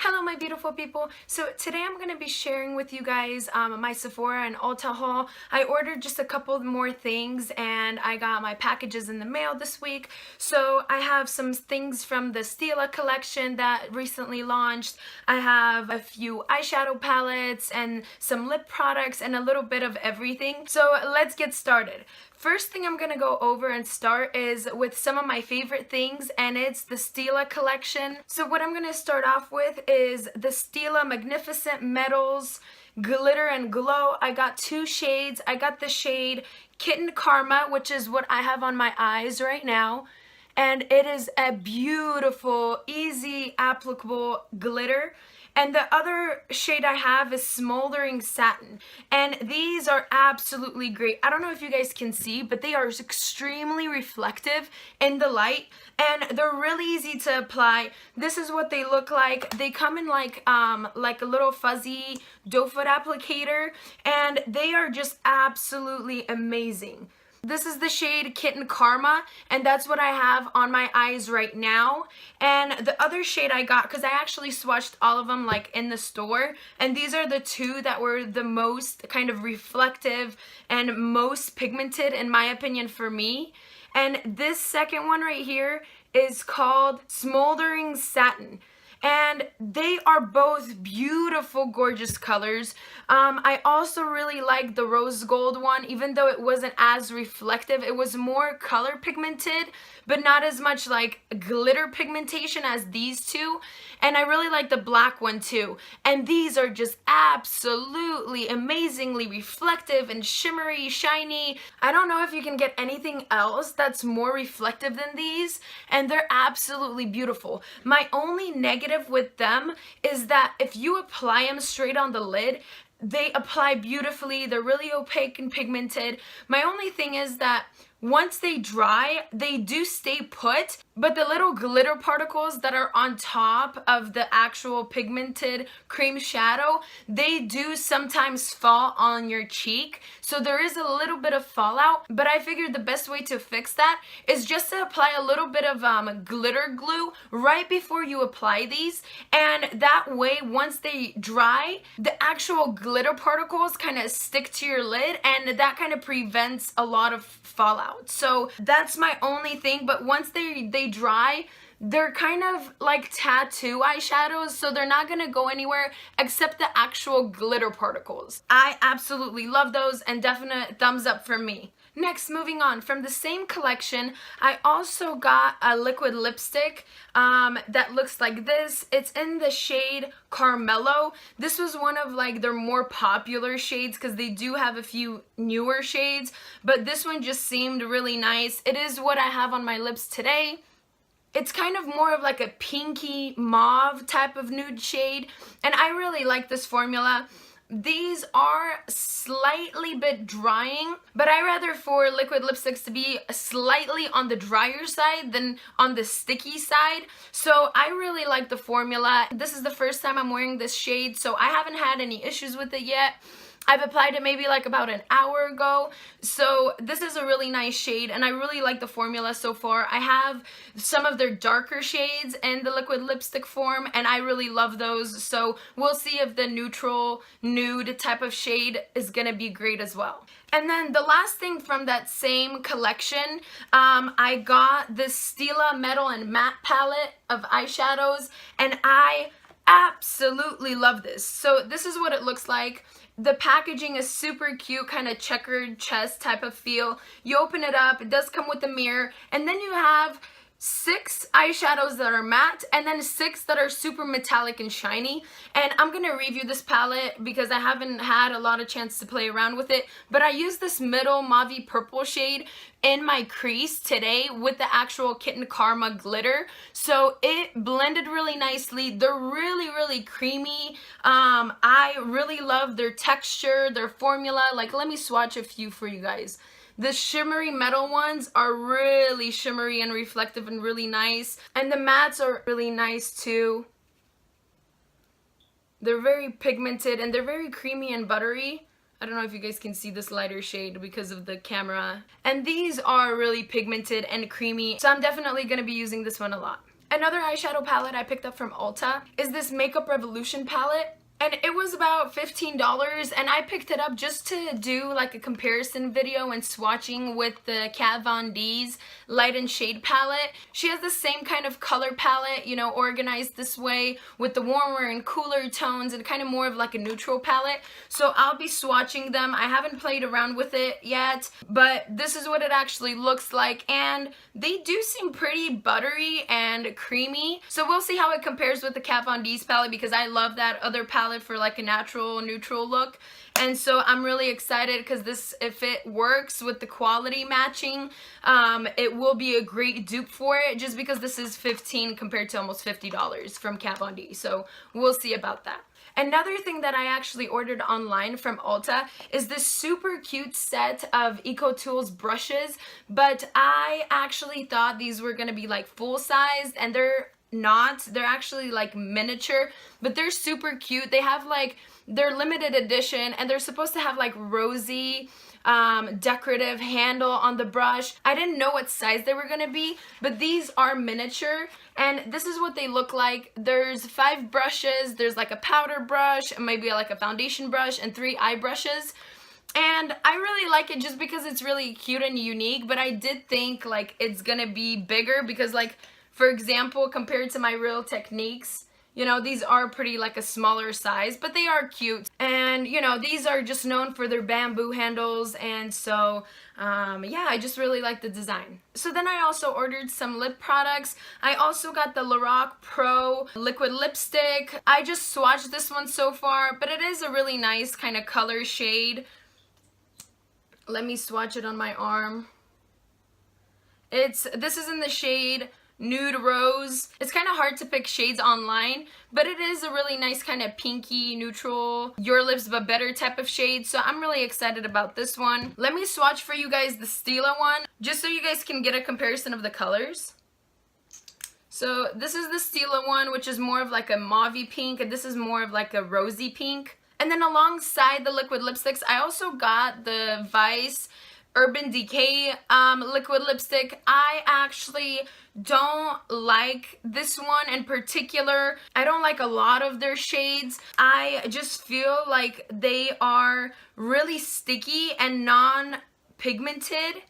Hello my beautiful people. So today I'm going to be sharing with you guys my Sephora and Ulta haul. I ordered just a couple more things and I got my packages in the mail this week. So I have some things from the Stila collection that recently launched. I have a few eyeshadow palettes and some lip products and a little bit of everything. So let's get started. First thing I'm going to go over and start is with some of my favorite things, and it's the Stila collection. So what I'm going to start off with is the Stila Magnificent Metals Glitter and Glow. I got two shades. I got the shade Kitten Karma, which is what I have on my eyes right now. And it is a beautiful, easy, applicable glitter. And the other shade I have is Smoldering Satin. And these are absolutely great. I don't know if you guys can see, but they are extremely reflective in the light. And they're really easy to apply. This is what they look like. They come in like a little fuzzy doe foot applicator. And they are just absolutely amazing. This is the shade Kitten Karma, and that's what I have on my eyes right now. And the other shade I got, because I actually swatched all of them like in the store, and these are the two that were the most kind of reflective and most pigmented in my opinion for me. And this second one right here is called Smoldering Satin. And they are both beautiful, gorgeous colors. I also really like the rose gold one, even though it wasn't as reflective. It was more color pigmented, but not as much like glitter pigmentation as these two. And I really like the black one too. And these are just absolutely amazingly reflective and shimmery, shiny. I don't know if you can get anything else that's more reflective than these, and they're absolutely beautiful. My only negative with them is that if you apply them straight on the lid, they apply beautifully. They're really opaque and pigmented. My only thing is that once they dry, they do stay put, but the little glitter particles that are on top of the actual pigmented cream shadow, they do sometimes fall on your cheek. So there is a little bit of fallout, but I figured the best way to fix that is just to apply a little bit of glitter glue right before you apply these. And that way, once they dry, the actual glitter particles kind of stick to your lid, and that kind of prevents a lot of fallout. So that's my only thing, but once they dry, they're kind of like tattoo eyeshadows, so they're not gonna go anywhere except the actual glitter particles. I absolutely love those, and definite thumbs up for me. Next, moving on, from the same collection, I also got a liquid lipstick that looks like this. It's in the shade Carmelo. This was one of like their more popular shades because they do have a few newer shades, but this one just seemed really nice. It is what I have on my lips today. It's kind of more of like a pinky mauve type of nude shade, and I really like this formula. These are slightly bit drying, but I rather for liquid lipsticks to be slightly on the drier side than on the sticky side. So I really like the formula. This is the first time I'm wearing this shade, so I haven't had any issues with it yet. I've applied it maybe like about an hour ago, so this is a really nice shade, and I really like the formula so far. I have some of their darker shades in the liquid lipstick form, and I really love those, so we'll see if the neutral nude type of shade is gonna be great as well. And then the last thing from that same collection, I got this Stila Metal and Matte palette of eyeshadows, and I absolutely love this. So this is what it looks like. The packaging is super cute, kind of checkered chest type of feel. You open it up, it does come with a mirror, and then you have 6 eyeshadows that are matte and then 6 that are super metallic and shiny. And I'm gonna review this palette because I haven't had a lot of chance to play around with it, but I used this middle mauve purple shade in my crease today with the actual Kitten Karma glitter, so it blended really nicely. They're really creamy. I really love their texture, their formula. Like, let me swatch a few for you guys. The shimmery metal ones are really shimmery and reflective and really nice. And the mattes are really nice too. They're very pigmented and they're very creamy and buttery. I don't know if you guys can see this lighter shade because of the camera. And these are really pigmented and creamy, so I'm definitely going to be using this one a lot. Another eyeshadow palette I picked up from Ulta is this Makeup Revolution palette. And it was about $15, and I picked it up just to do like a comparison video and swatching with the Kat Von D's Light and Shade palette. She has the same kind of color palette, you know, organized this way with the warmer and cooler tones and kind of more of like a neutral palette. So I'll be swatching them. I haven't played around with it yet, but this is what it actually looks like, and they do seem pretty buttery and creamy. So we'll see how it compares with the Kat Von D's palette, because I love that other palette for like a natural neutral look. And so I'm really excited because this, if it works with the quality matching, it will be a great dupe for it, just because this is $15 compared to almost $50 from Kat Von D. So we'll see about that. Another thing that I actually ordered online from Ulta is this super cute set of EcoTools brushes, but I actually thought these were gonna be like full size, and they're not. They're actually like miniature, but they're super cute. They have like, they're limited edition, and they're supposed to have like rosy decorative handle on the brush. I didn't know what size they were gonna be, but these are miniature, and this is what they look like. There's 5 brushes. There's like a powder brush, and maybe like a foundation brush, and 3 eye brushes. And I really like it just because it's really cute and unique, but I did think like it's gonna be bigger because, like, for example, compared to my Real Techniques, you know, these are pretty like a smaller size, but they are cute. And, you know, these are just known for their bamboo handles, and so, yeah, I just really like the design. So then I also ordered some lip products. I also got the Lorac Pro liquid lipstick. I just swatched this one so far, but it is a really nice kind of color shade. Let me swatch it on my arm. This is in the shade Nude Rose. It's kind of hard to pick shades online, but it is a really nice kind of pinky, neutral, your lips but better type of shade. So I'm really excited about this one. Let me swatch for you guys the Stila one, just so you guys can get a comparison of the colors. So this is the Stila one, which is more of like a mauve pink, and this is more of like a rosy pink. And then alongside the liquid lipsticks, I also got the Vice Urban Decay liquid lipstick. I actually don't like this one in particular. I don't like a lot of their shades. I just feel like they are really sticky and non-pigmented.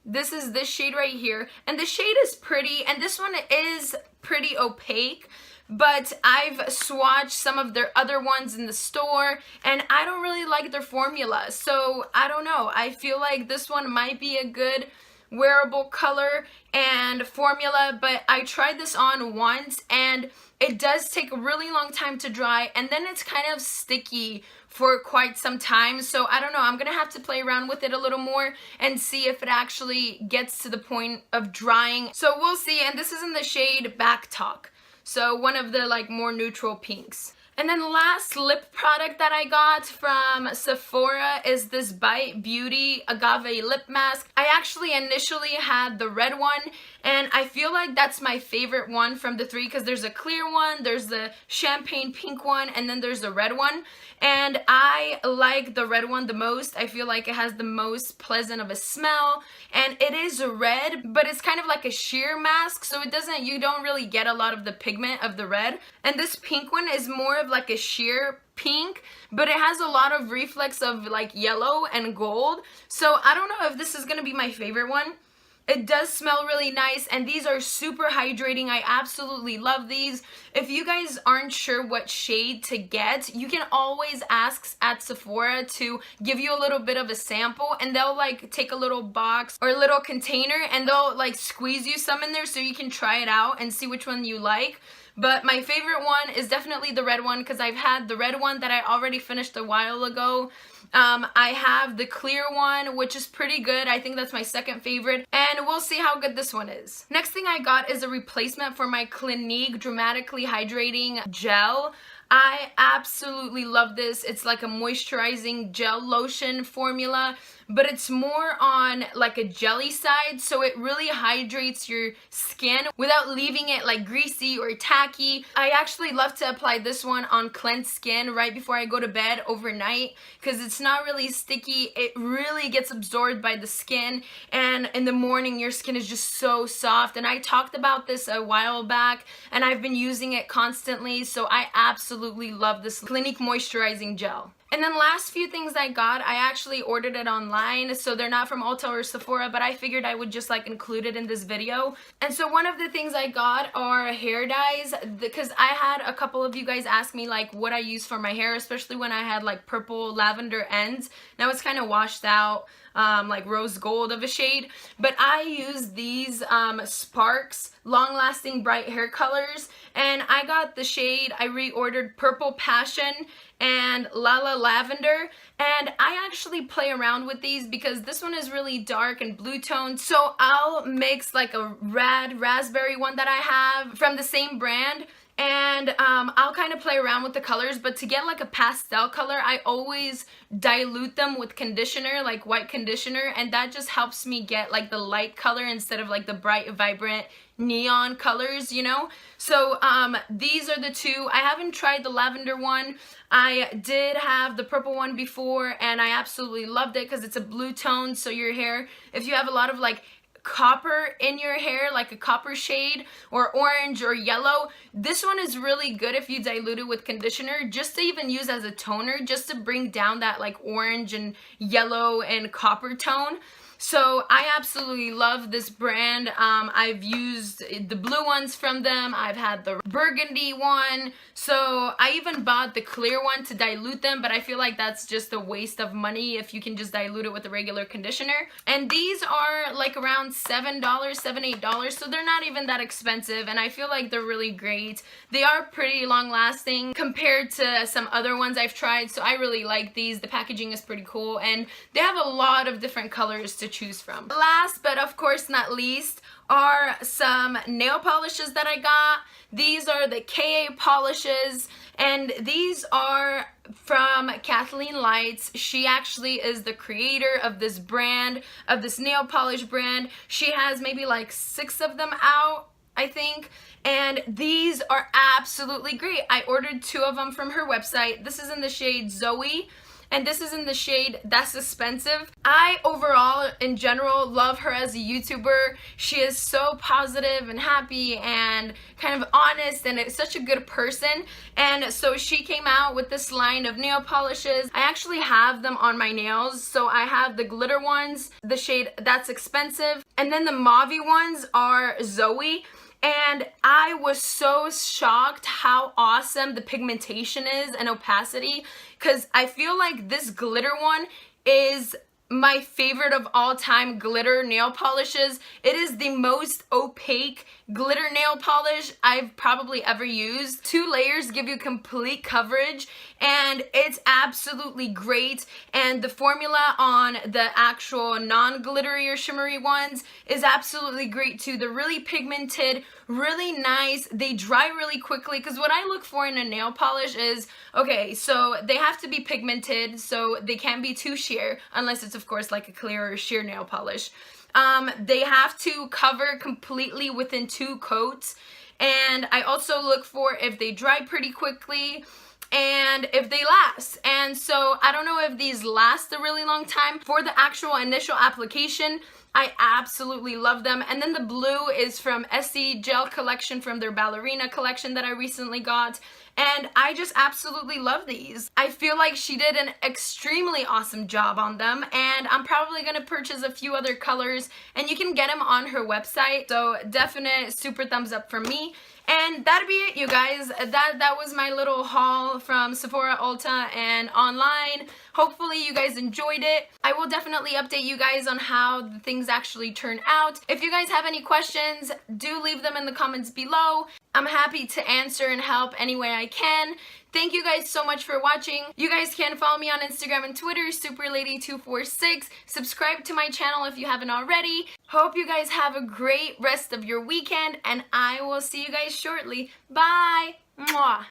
This is this shade right here, and the shade is pretty, and this one is pretty opaque. But I've swatched some of their other ones in the store, and I don't really like their formula. So I don't know. I feel like this one might be a good wearable color and formula, but I tried this on once, and it does take a really long time to dry, and then it's kind of sticky for quite some time. So I don't know. I'm gonna have to play around with it a little more and see if it actually gets to the point of drying. So we'll see. And this is in the shade Back Talk. So one of the like more neutral pinks. And then the last lip product that I got from Sephora is this Bite Beauty Agave Lip Mask. I actually initially had the red one, and I feel like that's my favorite one from the 3, because there's a clear one, there's the champagne pink one, and then there's the red one. And I like the red one the most. I feel like it has the most pleasant of a smell, and it is red, but it's kind of like a sheer mask, so you don't really get a lot of the pigment of the red. And this pink one is more of like a sheer pink, but it has a lot of reflex of like yellow and gold. So I don't know if this is gonna be my favorite one. It does smell really nice, and these are super hydrating. I absolutely love these. If you guys aren't sure what shade to get, you can always ask at Sephora to give you a little bit of a sample, and they'll like take a little box or a little container, and they'll like squeeze you some in there so you can try it out and see which one you like. But my favorite one is definitely the red one, because I've had the red one that I already finished a while ago. I have the clear one, which is pretty good. I think that's my second favorite, and we'll see how good this one is. Next thing I got is a replacement for my Clinique Dramatically Hydrating Gel. I absolutely love this. It's like a moisturizing gel lotion formula. but it's more on like a jelly side, so it really hydrates your skin without leaving it like greasy or tacky. I actually love to apply this one on cleansed skin right before I go to bed overnight because it's not really sticky. It really gets absorbed by the skin, and in the morning your skin is just so soft. And I talked about this a while back and I've been using it constantly, so I absolutely love this Clinique moisturizing gel. And then last few things I got, I actually ordered it online, so they're not from Ulta or Sephora, but I figured I would just like include it in this video. And so one of the things I got are hair dyes, because I had a couple of you guys ask me like what I use for my hair, especially when I had like purple lavender ends. Now it's kind of washed out, like rose gold of a shade, but I use these Sparks long lasting bright hair colors, and I got the shade, I reordered Purple Passion and Lala Lavender, and I actually play around with these because this one is really dark and blue toned, so I'll mix like a red raspberry one that I have from the same brand, and I'll kind of play around with the colors. But to get like a pastel color, I always dilute them with conditioner, like white conditioner, and that just helps me get like the light color instead of like the bright vibrant neon colors, you know. So these are the two. I haven't tried the lavender one. I did have the purple one before and I absolutely loved it because it's a blue tone, so your hair, if you have a lot of like copper in your hair, like a copper shade or orange or yellow, this one is really good if you dilute it with conditioner, just to even use as a toner, just to bring down that like orange and yellow and copper tone. So I absolutely love this brand. I've used the blue ones from them. I've had the burgundy one. So I even bought the clear one to dilute them, but I feel like that's just a waste of money if you can just dilute it with a regular conditioner. And these are like around $7, $7, $8, so they're not even that expensive, and I feel like they're really great. They are pretty long lasting compared to some other ones I've tried, so I really like these. The packaging is pretty cool, and they have a lot of different colors to choose from. Last but of course not least are some nail polishes that I got. These are the KA polishes, and these are from Kathleen Lights. She actually is the creator of this brand, of this nail polish brand. She has maybe like 6 of them out, I think, and these are absolutely great. I ordered 2 of them from her website. This is in the shade Zoe, and this is in the shade That's Expensive. I overall, in general, love her as a YouTuber. She is so positive and happy and kind of honest, and it's such a good person. And so she came out with this line of nail polishes. I actually have them on my nails. So I have the glitter ones, the shade That's Expensive, and then the mauve ones are Zoe. And I was so shocked how awesome the pigmentation is and opacity, because I feel like this glitter one is my favorite of all time glitter nail polishes. It is the most opaque glitter nail polish I've probably ever used. 2 layers give you complete coverage, and it's absolutely great. And the formula on the actual non-glittery or shimmery ones is absolutely great too. They're really pigmented, really nice. They dry really quickly, because what I look for in a nail polish is, okay, so they have to be pigmented, so they can't be too sheer, unless it's of course like a clear or sheer nail polish. They have to cover completely within 2 coats, and I also look for if they dry pretty quickly and if they last. And so I don't know if these last a really long time. For the actual initial application, I absolutely love them. And then the blue is from Essie Gel Collection, from their Ballerina collection that I recently got. And I just absolutely love these. I feel like she did an extremely awesome job on them, and I'm probably gonna purchase a few other colors, and you can get them on her website. So definite super thumbs up from me. And that'd be it, you guys. That was my little haul from Sephora Ulta and online. Hopefully you guys enjoyed it. I will definitely update you guys on how the things actually turn out. If you guys have any questions, do leave them in the comments below. I'm happy to answer and help any way I can. Thank you guys so much for watching. You guys can follow me on Instagram and Twitter, superlady246. Subscribe to my channel if you haven't already. Hope you guys have a great rest of your weekend, and I will see you guys shortly. Bye! Mwah!